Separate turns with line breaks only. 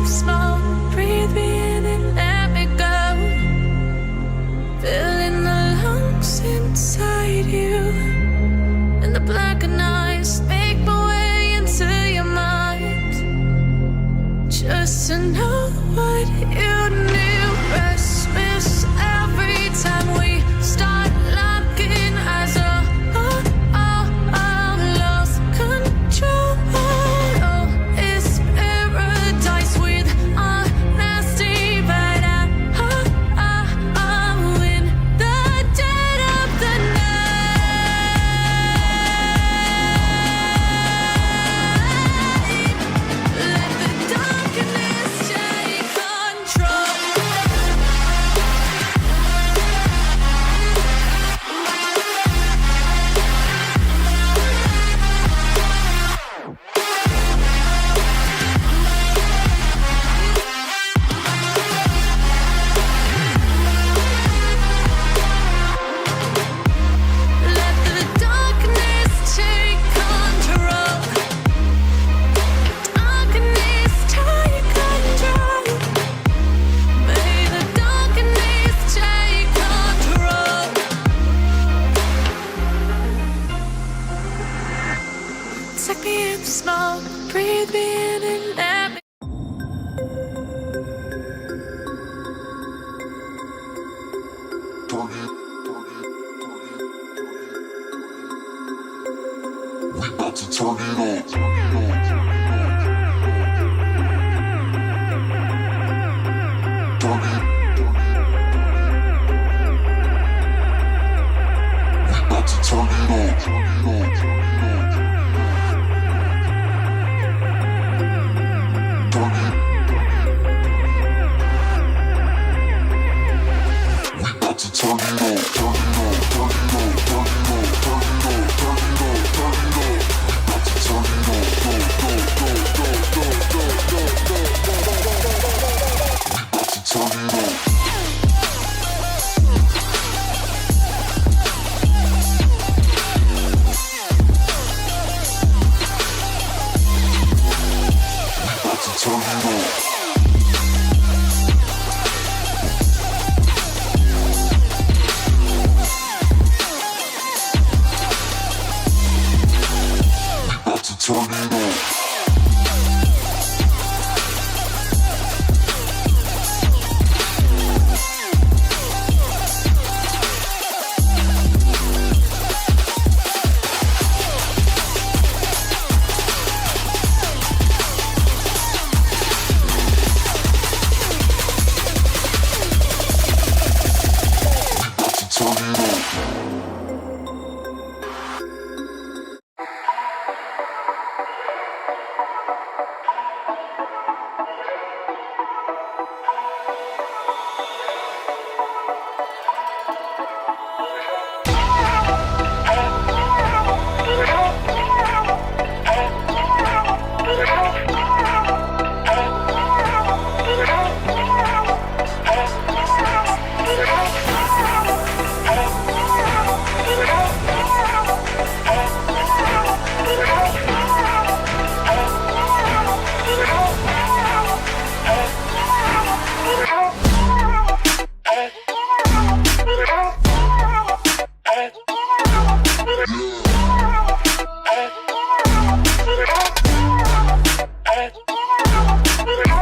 smoke, breathe me in and let me go. Filling the lungs inside you, and the blackened eyes make my way into your mind. Just to know what you knew. Restless every time we start locking eyes. Lost control. Oh, it's paradise with honesty, but I'm in the dead of the night. Let the darkness take control. Let the darkness take control. Darkness take control. May the darkness take control. Take me in the smoke, breathe me in and let me.
We about to turn it on. We about to turn it on. We about to turn it on. Turn it on.
Yeah.